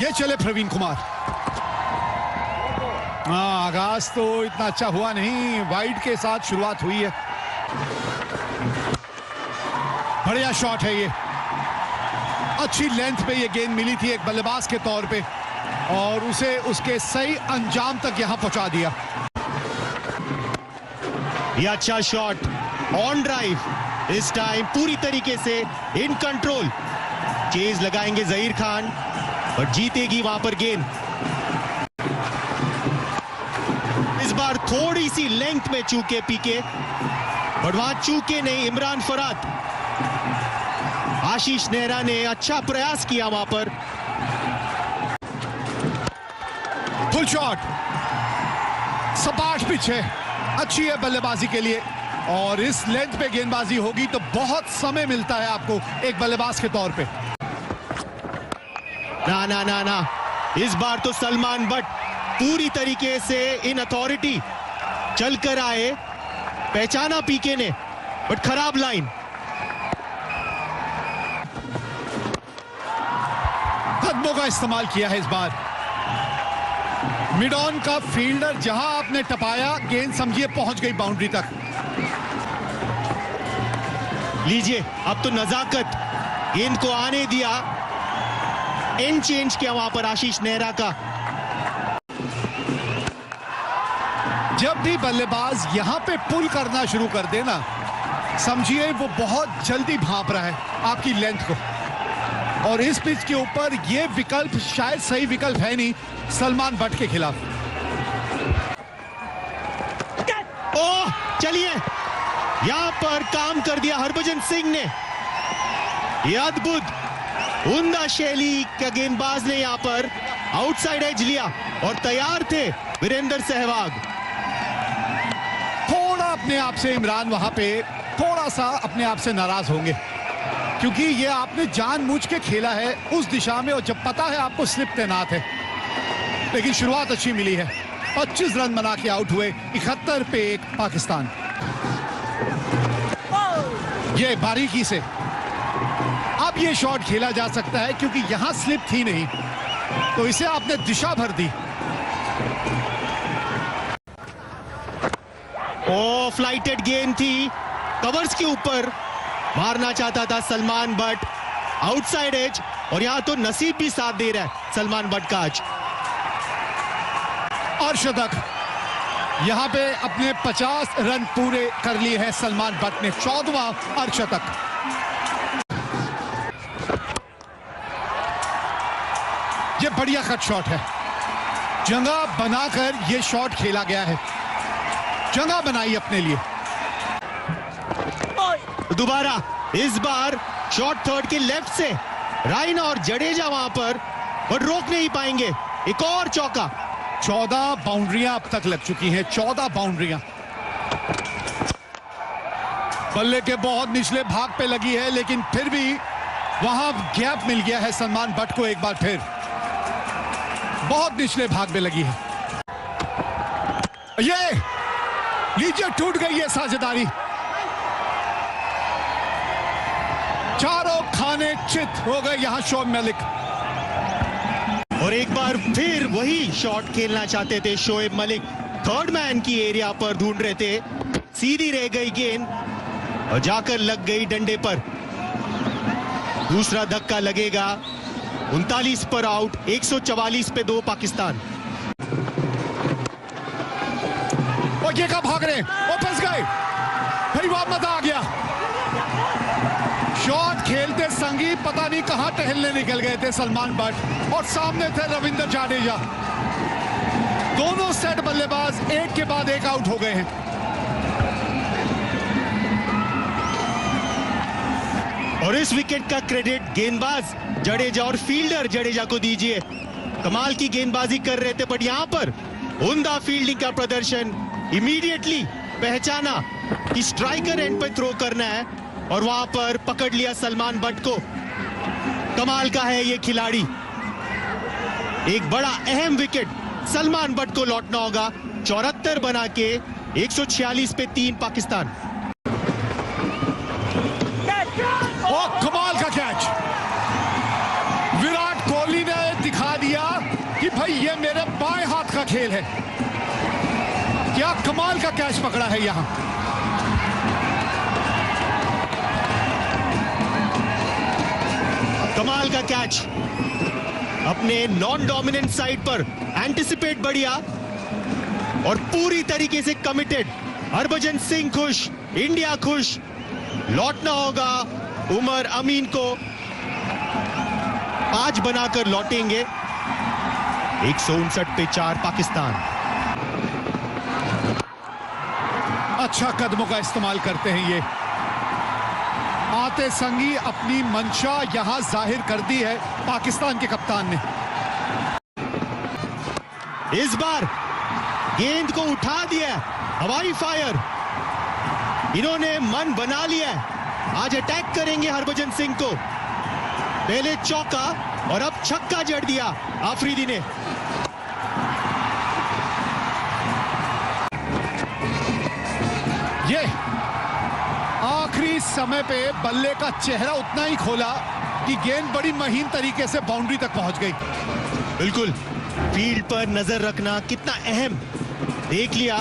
ये चले प्रवीण कुमार। आगाज तो इतना अच्छा हुआ नहीं, वाइड के साथ शुरुआत हुई है। बढ़िया शॉट है ये, अच्छी लेंथ पे ये गेंद मिली थी एक बल्लेबाज के तौर पे और उसे उसके सही अंजाम तक यहां पहुंचा दिया। ये अच्छा शॉट ऑन ड्राइव, इस टाइम पूरी तरीके से इन कंट्रोल। चेज लगाएंगे जहीर खान और जीतेगी वहां पर गेंद। इस बार थोड़ी सी लेंथ में चूके पीके, और वहां चूके नहीं इमरान फरात। आशीष नेहरा ने अच्छा प्रयास किया वहां पर। फुल शॉट, सपाट पिच है, अच्छी है बल्लेबाजी के लिए और इस लेंथ पे गेंदबाजी होगी तो बहुत समय मिलता है आपको एक बल्लेबाज के तौर पे। ना ना ना ना, इस बार तो सलमान बट पूरी तरीके से इन अथॉरिटी चलकर आए, पहचाना पीके ने, बट खराब लाइन। कदमों का इस्तेमाल किया है इस बार। मिड ऑन का फील्डर जहां आपने टपाया, गेंद समझिए पहुंच गई बाउंड्री तक। लीजिए, अब तो नजाकत, गेंद को आने दिया, एंड चेंज किया वहां पर आशीष नेहरा का। जब भी बल्लेबाज यहां पे पुल करना शुरू कर देना, समझिए वो बहुत जल्दी भांप रहा है आपकी लेंथ को, और इस पिच के ऊपर ये विकल्प शायद सही विकल्प है नहीं सलमान बट के खिलाफ। ओह, चलिए, यहां पर काम कर दिया हरभजन सिंह ने। यह अद्भुत उम्दा शैली का गेंदबाज ने यहां पर आउटसाइड एज लिया और तैयार थे वीरेंद्र सहवाग। थोड़ा अपने आप से इमरान वहां पे थोड़ा सा अपने आप से नाराज होंगे, क्योंकि ये आपने जानबूझ के खेला है उस दिशा में और जब पता है आपको स्लिप तैनात है। लेकिन शुरुआत अच्छी मिली है, 25 रन बना के आउट हुए, 71 पे 1 पाकिस्तान। ये बारीकी से अब ये शॉट खेला जा सकता है क्योंकि यहां स्लिप थी नहीं, तो इसे आपने दिशा भर दी। ओ, फ्लाइटेड गेंद थी, कवर्स के ऊपर मारना चाहता था सलमान बट, आउटसाइड एज, और यहां तो नसीब भी साथ दे रहा है सलमान बट का आज। और शतक, यहां पे अपने 50 रन पूरे कर लिए हैं सलमान बट ने, 14वां अर्धशतक। ये बढ़िया कट शॉट है, जगह बनाकर ये शॉट खेला गया है, जगह बनाई अपने लिए। दोबारा इस बार शॉट थर्ड के लेफ्ट से रायना और जडेजा वहां पर, और रोक नहीं पाएंगे। एक और चौका। 14 बाउंड्रियां अब तक लग चुकी हैं, 14 बाउंड्रियां। बल्ले के बहुत निचले भाग पे लगी है, लेकिन फिर भी वहां गैप मिल गया है सलमान बट को। एक बार फिर बहुत निचले भाग में लगी है। ये लीजिए, टूट गई है साझेदारी, चारों खाने चित हो गए यहां शोएब मलिक। और एक बार फिर वही शॉट खेलना चाहते थे शोएब मलिक, थर्ड मैन की एरिया पर ढूंढ रहे थे, सीधी रह गई गेंद और जाकर लग गई डंडे पर। दूसरा धक्का लगेगा, 39 पर आउट, 144 पे 2 पाकिस्तान। और ये कब भाग रहे, वो फंस गए, फिर वापस मजा आ गया। शॉट खेलते संगी पता नहीं कहां टहलने निकल गए थे सलमान बट, और सामने थे रविंद्र जाडेजा। दोनों सेट बल्लेबाज एक के बाद एक आउट हो गए हैं। और इस विकेट का क्रेडिट गेंदबाज जडेजा और फील्डर जडेजा को दीजिए। कमाल की गेंदबाजी कर रहे थे, बट यहां पर उम्दा फील्डिंग का प्रदर्शन। इमीडिएटली पहचाना कि स्ट्राइकर एंड पे थ्रो करना है और वहां पर पकड़ लिया सलमान बट को। कमाल का है ये खिलाड़ी। एक बड़ा अहम विकेट सलमान बट को लौटना होगा। 74 बना के 146 पे 3 पाकिस्तान। कमाल का कैच, विराट कोहली ने दिखा दिया भाई ये मेरे बाएं हाथ का खेल है। क्या कमाल का कैच पकड़ा है यहां। कमाल का कैच, अपने नॉन डोमिनेंट साइड पर एंटिसिपेट बढ़िया और पूरी तरीके से कमिटेड। हरभजन सिंह खुश, इंडिया खुश। लौटना होगा उमर अमीन को, 5 बनाकर लौटेंगे। 159 पे 4 पाकिस्तान। अच्छा कदमों का इस्तेमाल करते हैं ये। आते संगी अपनी मंशा यहां जाहिर कर दी है पाकिस्तान के कप्तान ने। इस बार गेंद को उठा दिया, हवाई फायर। इन्होंने मन बना लिया है, आज अटैक करेंगे हरभजन सिंह को। पहले चौका और अब छक्का जड़ दिया आफरीदी ने। ये आखिरी समय पे बल्ले का चेहरा उतना ही खोला कि गेंद बड़ी महीन तरीके से बाउंड्री तक पहुंच गई। बिल्कुल, फील्ड पर नजर रखना कितना अहम। देख लिया,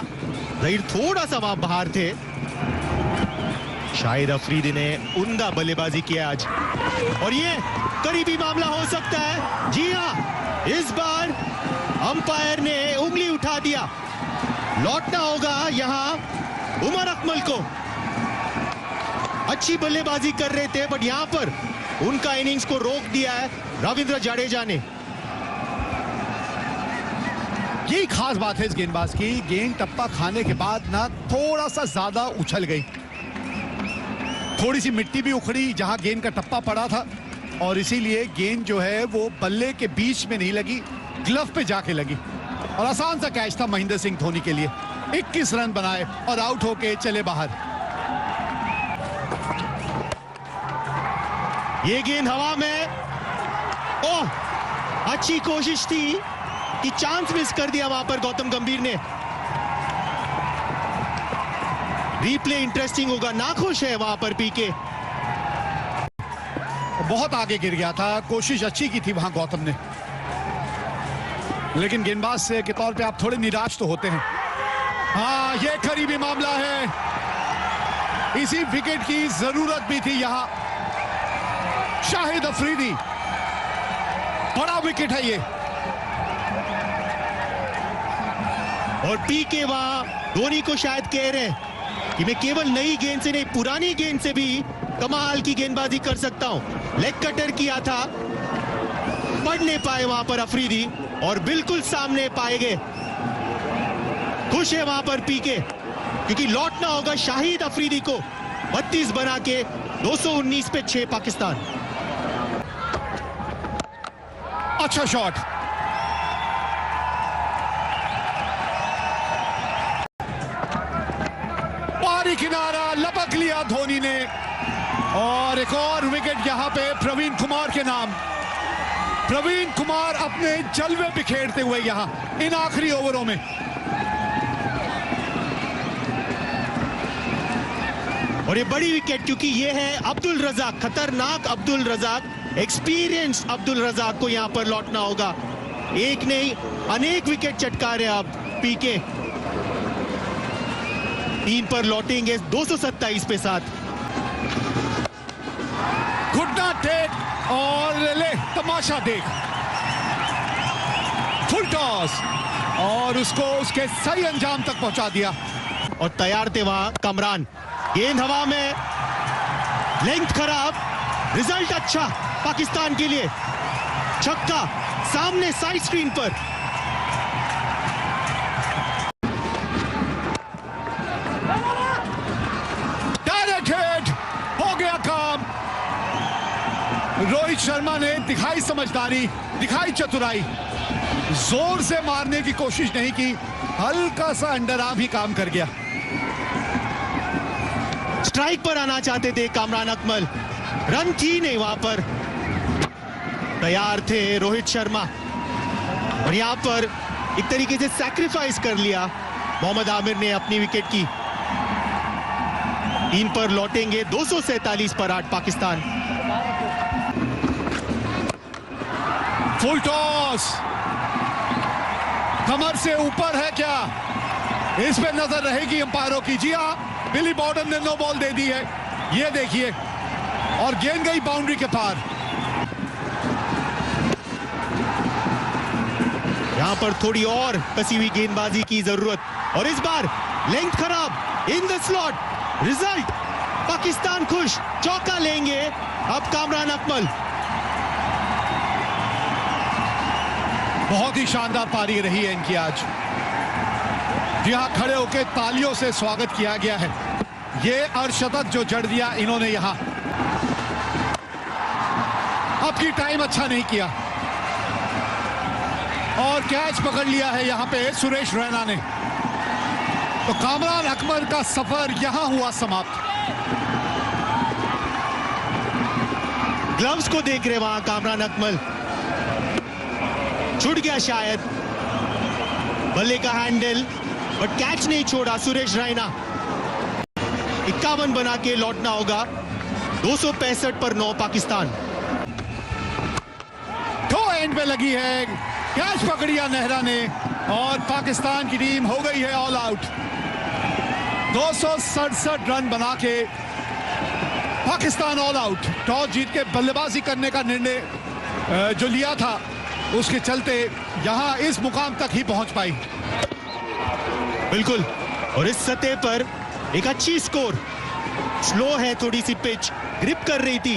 जहीर थोड़ा सा वहां बाहर थे। शाहिद अफरीदी ने उम्दा बल्लेबाजी किया आज, और ये करीबी मामला हो सकता है। जी हां, इस बार अंपायर ने उंगली उठा दिया। लौटना होगा यहां उमर अकमल को। अच्छी बल्लेबाजी कर रहे थे, बट यहां पर उनका इनिंग्स को रोक दिया है रविंद्र जडेजा ने। यही खास बात है इस गेंदबाज की, गेंद टप्पा खाने के बाद ना थोड़ा सा ज्यादा उछल गई। थोड़ी सी मिट्टी भी उखड़ी जहां गेंद का टप्पा पड़ा था, और इसीलिए गेंद जो है वो बल्ले के बीच में नहीं लगी, ग्लव पे जाके लगी। और आसान सा कैच था महेंद्र सिंह धोनी के लिए। 21 रन बनाए और आउट होके चले बाहर। ये गेंद हवा में, ओह, अच्छी कोशिश थी कि चांस मिस कर दिया वहां पर गौतम गंभीर ने। रिप्ले इंटरेस्टिंग होगा, नाखुश है वहां पर पीके। बहुत आगे गिर गया था, कोशिश अच्छी की थी वहां गौतम ने, लेकिन गेंदबाज से के तौर पे आप थोड़े निराश तो होते हैं। हाँ, ये करीबी मामला है। इसी विकेट की जरूरत भी थी यहां। शाहिद अफरीदी, बड़ा विकेट है ये। और पीके वहां धोनी को शायद कह रहे हैं कि मैं केवल नई गेंद से नहीं, पुरानी गेंद से भी कमाल की गेंदबाजी कर सकता हूं। लेग कटर किया था, पढ़ नहीं पाए वहां पर अफरीदी, और बिल्कुल सामने पाए गए। खुश है वहां पर पीके, क्योंकि लौटना होगा शाहिद अफरीदी को। 32 बना के 219 पे 6 पाकिस्तान। अच्छा शॉट, बाहरी किनारा लपक लिया धोनी ने। और एक और विकेट यहां पे प्रवीण कुमार के नाम। प्रवीण कुमार अपने जलवे बिखेरते हुए यहां इन आखिरी ओवरों में। और ये बड़ी विकेट, क्योंकि ये है अब्दुल रजाक, खतरनाक अब्दुल रजाक, एक्सपीरियंस अब्दुल रजाक को यहां पर लौटना होगा। एक नहीं, अनेक विकेट चटका रहे अब पीके। 3 पर लौटेंगे 227 पे 7। घुटना टेक और ले तमाशा देख। फुल टॉस और उसको उसके सही अंजाम तक पहुंचा दिया। और तैयार थे वहां कमरान। गेंद हवा में, लेंथ खराब, रिजल्ट अच्छा पाकिस्तान के लिए। छक्का सामने साइड स्क्रीन पर। डायरेक्ट हिट, हो गया काम। रोहित शर्मा ने दिखाई समझदारी, दिखाई चतुराई। जोर से मारने की कोशिश नहीं की, हल्का सा अंडर आर्म ही काम कर गया। स्ट्राइक पर आना चाहते थे कामरान अकमल, रन थी नहीं वहां पर। तैयार थे रोहित शर्मा, और यहां पर एक तरीके से सैक्रिफाइस कर लिया मोहम्मद आमिर ने अपनी विकेट की। 3 पर लौटेंगे 247 पर 8 पाकिस्तान। फुल टॉस, कमर से ऊपर है क्या, इस पे नजर रहेगी अंपायरों की। जी हाँ, बिली बॉर्डन ने नो बॉल दे दी है, ये देखिए, और गेंद गई बाउंड्री के पार। यहां पर थोड़ी और कसी हुई गेंदबाजी की जरूरत, और इस बार लेंथ खराब in the slot. Result, Pakistan खुश, चौका लेंगे अब कामरान अकमल। बहुत ही शानदार पारी रही है इनकी आज। यहां खड़े होकर तालियों से स्वागत किया गया है। ये अर्धशतक जो जड़ दिया इन्होंने यहां, अब की टाइम अच्छा नहीं किया और कैच पकड़ लिया है यहां पे सुरेश रैना ने। तो कामरान अकमल का सफर यहां हुआ समाप्त। ग्लव्स को देख रहे वहां कामरान अकमल, छूट गया शायद बल्ले का हैंडल, बट कैच नहीं छोड़ा सुरेश रैना। 51 बना के लौटना होगा। 265 पर 9 पाकिस्तान। तो एंड पे लगी है, कैच पकड़िया नेहरा ने और पाकिस्तान की टीम हो गई है ऑल आउट। 267 रन बना के पाकिस्तान ऑल आउट। टॉस जीत के बल्लेबाजी करने का निर्णय जो लिया था, उसके चलते यहां इस मुकाम तक ही पहुंच पाई। बिल्कुल, और इस सतह पर एक अच्छी स्कोर। स्लो है थोड़ी सी पिच, ग्रिप कर रही थी।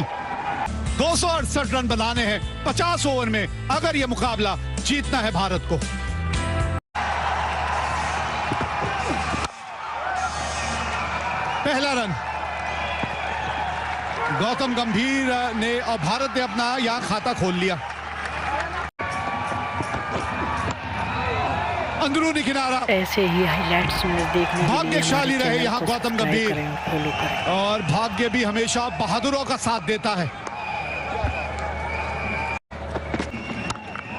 268 रन बनाने हैं 50 ओवर में अगर यह मुकाबला जीतना है भारत को। पहला रन गौतम गंभीर ने और भारत ने अपना यहां खाता खोल लिया। अंदरूनी किनारा, ऐसे ही हाइलाइट्स में देखने भाग्यशाली रहे यहाँ गौतम गंभीर, और भाग्य भी हमेशा बहादुरों का साथ देता है।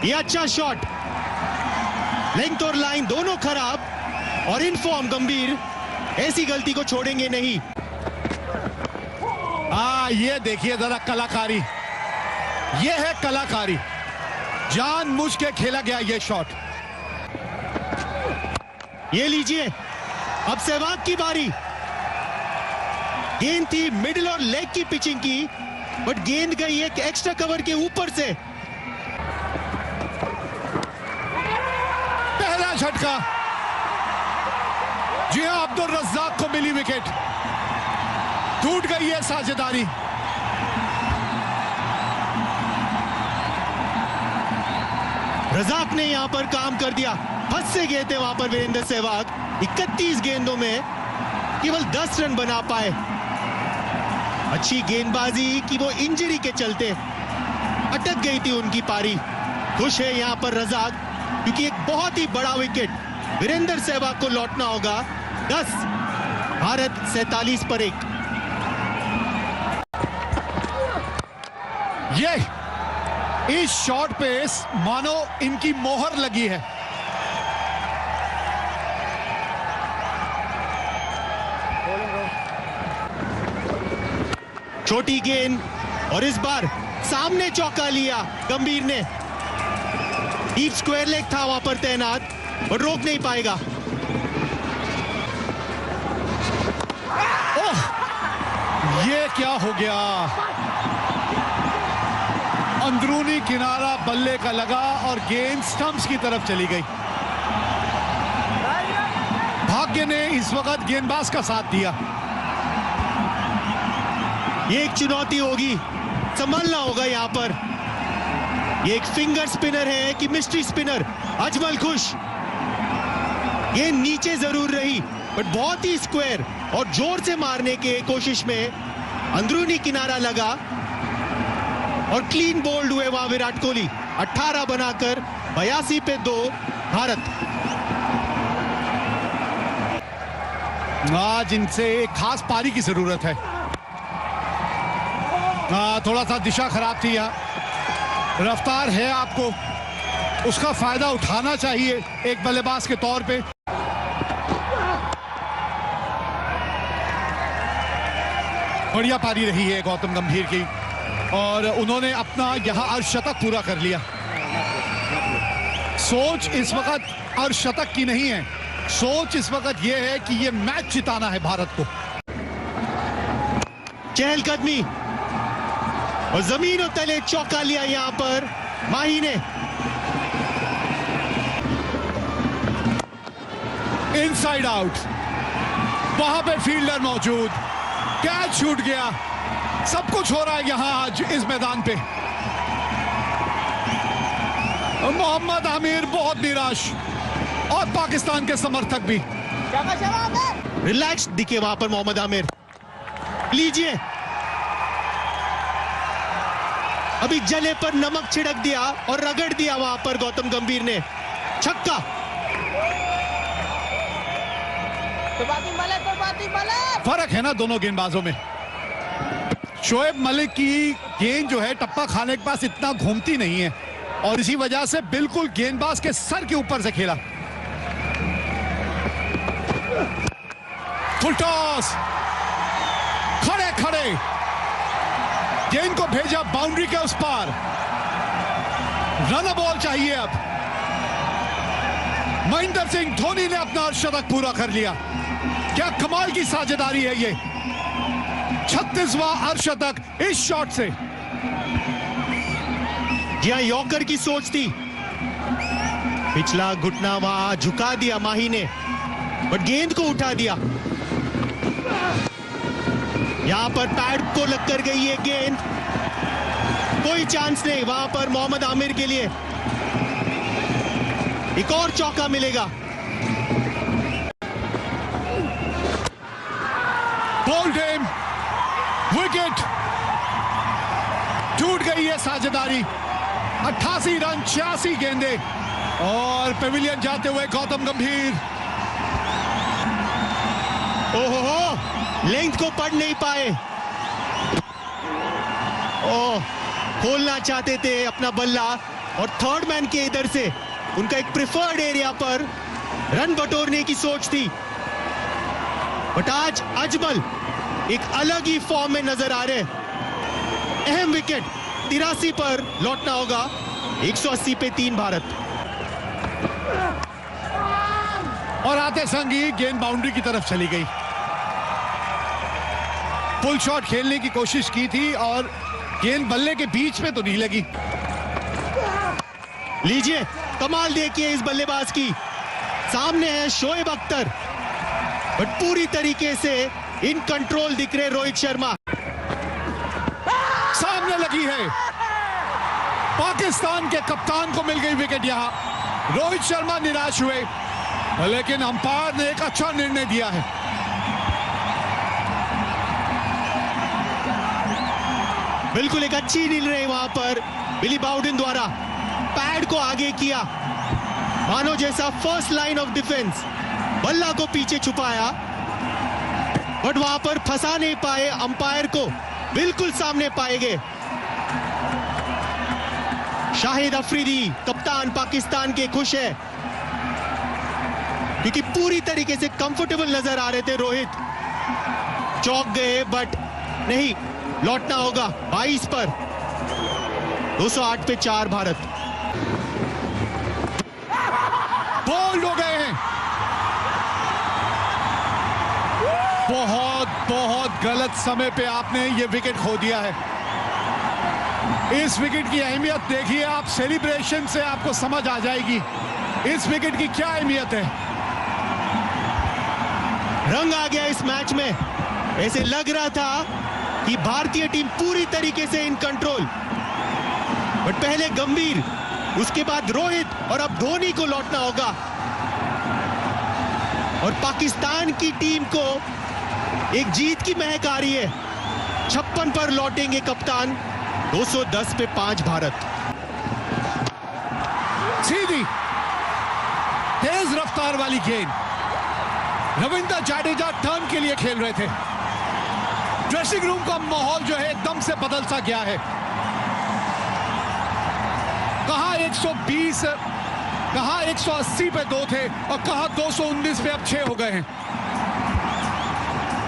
ये अच्छा शॉट, लेंथ और लाइन दोनों खराब, और इन फॉर्म गंभीर ऐसी गलती को छोड़ेंगे नहीं। ये देखिए जरा कलाकारी, ये है कलाकारी, जानबूझ के खेला गया ये शॉट। ये लीजिए, अब सहवाग की बारी। गेंद थी मिडिल और लेग की पिचिंग की, बट गेंद गई एक एक्स्ट्रा कवर के ऊपर से। पहला झटका, जी हां, अब्दुल रज्जाक को मिली विकेट। टूट गई है साझेदारी। रजाक ने यहां पर काम कर दिया, फंस से गए थे वहां पर वीरेंद्र सहवाग। 31 गेंदों में केवल 10 रन बना पाए। अच्छी गेंदबाजी की वो इंजरी के चलते अटक गई थी उनकी पारी। खुश है यहां पर रजाक, क्योंकि एक बहुत ही बड़ा विकेट वीरेंद्र सहवाग को लौटना होगा। 10, भारत 47 पर 1। ये इस शॉट पे मानो इनकी मोहर लगी है। छोटी गेंद, और इस बार सामने चौका लिया गंभीर ने। डीप स्क्वायर लेग था वहां पर तैनात, और रोक नहीं पाएगा। ओह, ये क्या हो गया, अंदरूनी किनारा बल्ले का लगा और गेंद स्टंप्स की तरफ चली गई। भाग्य ने इस वक्त गेंदबाज का साथ दिया। ये एक चुनौती होगी, संभलना होगा यहां पर। ये एक फिंगर स्पिनर है कि मिस्ट्री स्पिनर। अजमल खुश, ये नीचे जरूर रही, बट बहुत ही स्क्वायर और जोर से मारने के कोशिश में अंदरूनी किनारा लगा, और क्लीन बोल्ड हुए वहां विराट कोहली। 18 बनाकर 82 पे 2 भारत। आज इनसे एक खास पारी की जरूरत है। थोड़ा सा दिशा खराब थी यहाँ। रफ्तार है आपको, उसका फायदा उठाना चाहिए एक बल्लेबाज के तौर पे। बढ़िया पारी रही है गौतम गंभीर की, और उन्होंने अपना यहां अर्धशतक पूरा कर लिया। सोच इस वक्त अर्धशतक की नहीं है, सोच इस वक्त यह है कि यह मैच जिताना है भारत को। चहलकदमी और जमीनों तले चौका लिया यहां पर माही ने। इनसाइड आउट, वहां पे फील्डर मौजूद, कैच छूट गया। सब कुछ हो रहा है यहां आज इस मैदान पे। मोहम्मद आमिर बहुत निराश और पाकिस्तान के समर्थक भी। रिलैक्स दिखे वहां पर मोहम्मद आमिर। लीजिए, अभी जले पर नमक छिड़क दिया और रगड़ दिया वहां पर गौतम गंभीर ने। छक्का। फर्क है ना दोनों गेंदबाजों में। शोएब मलिक की गेंद जो है टप्पा खाने के पास इतना घूमती नहीं है और इसी वजह से बिल्कुल गेंदबाज के सर के ऊपर से खेला। फुल टॉस, खड़े खड़े गेंद को भेजा बाउंड्री के उस पार। रन बॉल चाहिए अब। महेंद्र सिंह धोनी ने अपना अर्धशतक पूरा कर लिया। क्या कमाल की साझेदारी है ये, 36वां अर्धशतक इस शॉट से। यह यॉर्कर की सोच थी। पिछला घुटना वहां झुका दिया माही ने, बट गेंद को उठा दिया। यहां पर पैड को लग कर गई है गेंद, कोई चांस नहीं वहां पर मोहम्मद आमिर के लिए। एक और चौका मिलेगा। Bowled him, wicket. टूट गई है साझेदारी। 88 रन 86 गेंदे और पेविलियन जाते हुए गौतम गंभीर। ओहो, लेंथ को पढ़ नहीं पाए। ओह, खोलना चाहते थे अपना बल्ला और थर्ड मैन के इधर से उनका एक प्रिफर्ड एरिया पर रन बटोरने की सोच थी। बट आज अजमल एक अलग ही फॉर्म में नजर आ रहे। अहम विकेट 83 पर लौटना होगा। 180 पे 3 भारत। और आते संग ही गेंद बाउंड्री की तरफ चली गई। फुल शॉट खेलने की कोशिश की थी और गेंद बल्ले के बीच में तो नहीं लगी। लीजिए, कमाल देखिए इस बल्लेबाज की। सामने है शोएब अख्तर, बट पूरी तरीके से इन कंट्रोल दिख रहे रोहित शर्मा। सामने लगी है, पाकिस्तान के कप्तान को मिल गई विकेट। यहां रोहित शर्मा निराश हुए, लेकिन अंपायर ने एक अच्छा निर्णय दिया है। बिल्कुल एक अच्छी निर्णय वहां पर बिली बाउडन द्वारा। पैड को आगे किया, मानो जैसा फर्स्ट लाइन ऑफ डिफेंस। बल्ला को पीछे छुपाया, बट वहां पर फंसा नहीं पाए अंपायर को। बिल्कुल सामने पाए गए। शाहिद अफरीदी कप्तान पाकिस्तान के खुश है, क्योंकि पूरी तरीके से कंफर्टेबल नजर आ रहे थे रोहित। चौक गए, बट नहीं, लौटना होगा 22 पर। 208 पे 4 भारत। बोल्ड हो गए हैं। बहुत बहुत गलत समय पे आपने ये विकेट खो दिया है। इस विकेट की अहमियत देखिए आप, सेलिब्रेशन से आपको समझ आ जाएगी इस विकेट की क्या अहमियत है। रंग आ गया इस मैच में। ऐसे लग रहा था कि भारतीय टीम पूरी तरीके से इन कंट्रोल, बट पहले गंभीर, उसके बाद रोहित और अब धोनी को लौटना होगा। और पाकिस्तान की टीम को एक जीत की महक आ रही है। 56 पर लौटेंगे कप्तान। 210 पे 5 भारत। सीधी तेज रफ्तार वाली गेंद। रविंद्र जाडेजा टर्न के लिए खेल रहे थे। ड्रेसिंग रूम का माहौल जो है एकदम से बदल सा गया है। कहां 120, कहां 180 पे 2 थे और कहां 219 पे अब 6 हो गए हैं।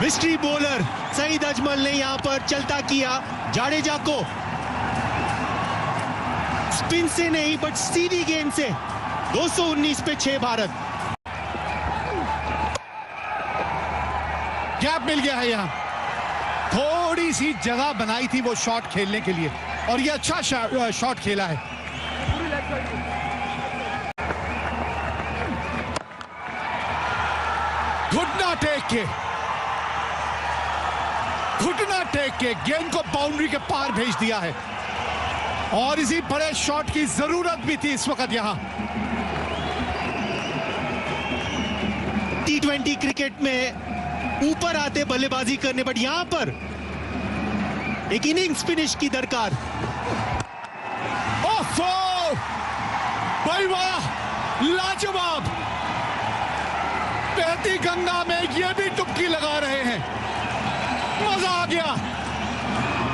मिस्ट्री बॉलर सईद अजमल ने यहां पर चलता किया जाडेजा को। स्पिन से नहीं, बट सीधी गेंद से 219 पे 6 भारत। गैप मिल गया है यहां, थोड़ी सी जगह बनाई थी वो शॉट खेलने के लिए और ये अच्छा शॉट खेला है। घुटना टेक के गेंद को बाउंड्री के पार भेज दिया है और इसी बड़े शॉट की जरूरत भी थी इस वक्त यहां। T20 क्रिकेट में ऊपर आते बल्लेबाजी करने, बट यहां पर एक इनिंग्स फिनिश की दरकार। ओफो, भाई वाह, लाजवाब। बहती गंगा में ये भी डुबकी लगा रहे हैं, मजा आ गया।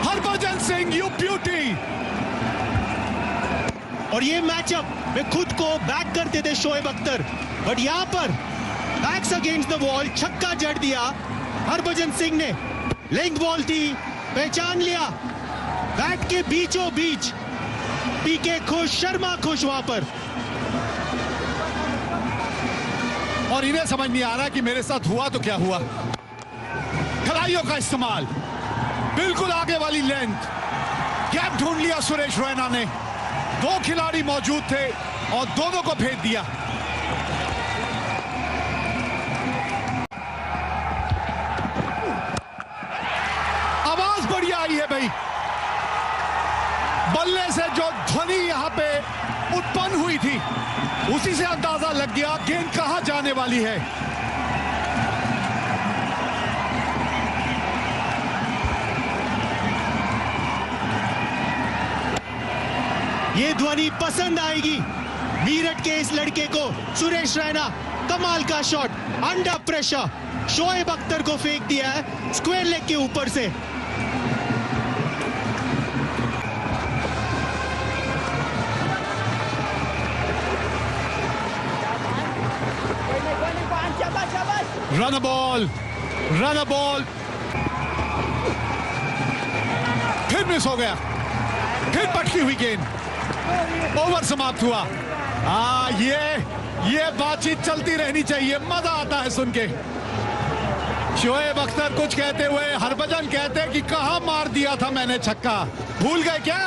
Harbhajan Singh, you beauty. और ये मैचअप में खुद को बैक करते थे शोएब अख्तर, बट यहां पर बैक्स अगेंस्ट द वॉल छक्का जड़ दिया हरभजन सिंह ने। लेंथ बॉल थी, पहचान लिया, बैट के बीचों बीच। पीके खुश, शर्मा खुश वहां पर। और इन्हें समझ नहीं आ रहा कि मेरे साथ हुआ तो क्या हुआ। खिलाड़ियों का इस्तेमाल, बिल्कुल आगे वाली लेंथ, गैप ढूंढ लिया सुरेश रैना ने। दो खिलाड़ी मौजूद थे और दोनों को भेज दिया। आवाज बढ़िया आई है भाई, बल्ले से जो ध्वनि यहां पे उत्पन्न हुई थी उसी से अंदाजा लग गया गेंद कहां जाने वाली है। ये ध्वनि पसंद आएगी मीरठ के इस लड़के को। सुरेश रैना, कमाल का shot, under pressure, Shoaib Akhtar को फेंक दिया है स्क्वायर लेग के ऊपर से। रन बॉल, फिर मिस हो गया, फिर पटकी हुई गेंद, ओवर समाप्त हुआ। ये बातचीत चलती रहनी चाहिए, मजा आता है सुन के। शोएब अख्तर कुछ कहते हुए, हरभजन कहते कि कहां मार दिया था मैंने छक्का, भूल गए क्या?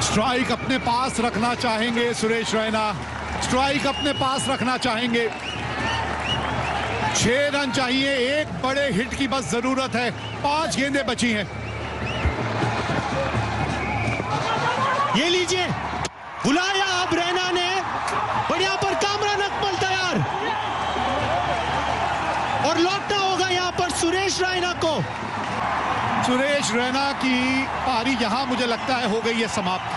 स्ट्राइक अपने पास रखना चाहेंगे सुरेश रैना, स्ट्राइक अपने पास रखना चाहेंगे। 6 रन चाहिए, एक बड़े हिट की बस जरूरत है। 5 गेंदें बची हैं। ये लीजिए, बुलाया अब रैना ने, पर यहां पर कामरान अकमल तैयार और लौटना होगा यहां पर सुरेश रैना को। सुरेश रैना की पारी यहां मुझे लगता है हो गई है समाप्त।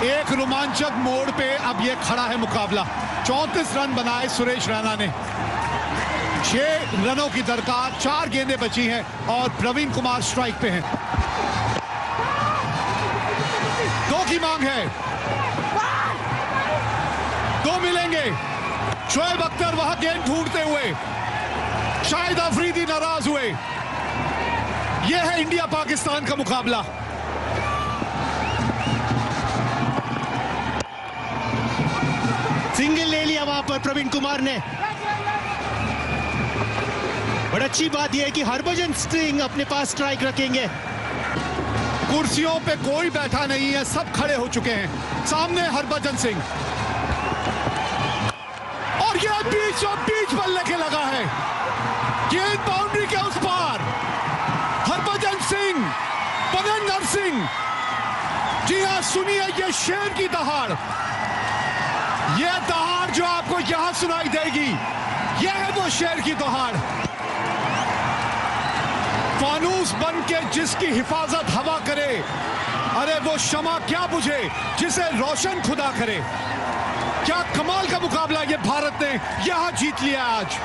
एक रोमांचक मोड़ पे अब ये खड़ा है मुकाबला। 34 रन बनाए सुरेश रैना ने, 6 रनों की दरकार, 4 गेंदें बची हैं और प्रवीण कुमार स्ट्राइक पे हैं। 2 की मांग है, 2 मिलेंगे। शोएब अख्तर वहां गेंद ढूंढते हुए, शाहिद अफरीदी नाराज हुए। यह है इंडिया पाकिस्तान का मुकाबला। सिंगल ले लिया वहां पर प्रवीण कुमार ने। बड़ी अच्छी बात यह है कि हरभजन सिंह अपने पास स्ट्राइक रखेंगे। कुर्सियों पे कोई बैठा नहीं है, सब खड़े हो चुके हैं। सामने हरभजन सिंह और ये बीच बल्ले के लगा है, गेंद बाउंड्री के उस पार। हरभजन सिंह, बगन सिंह, जी हां, सुनिए ये शेर की दहाड़, यह दहाड़ जो आपको यहां सुनाई देगी, यह है वो शेर की दहाड़। फानूस बन के जिसकी हिफाजत हवा करे, अरे वो शमा क्या बुझे जिसे रोशन खुदा करे। क्या कमाल का मुकाबला ये भारत ने यहां जीत लिया आज।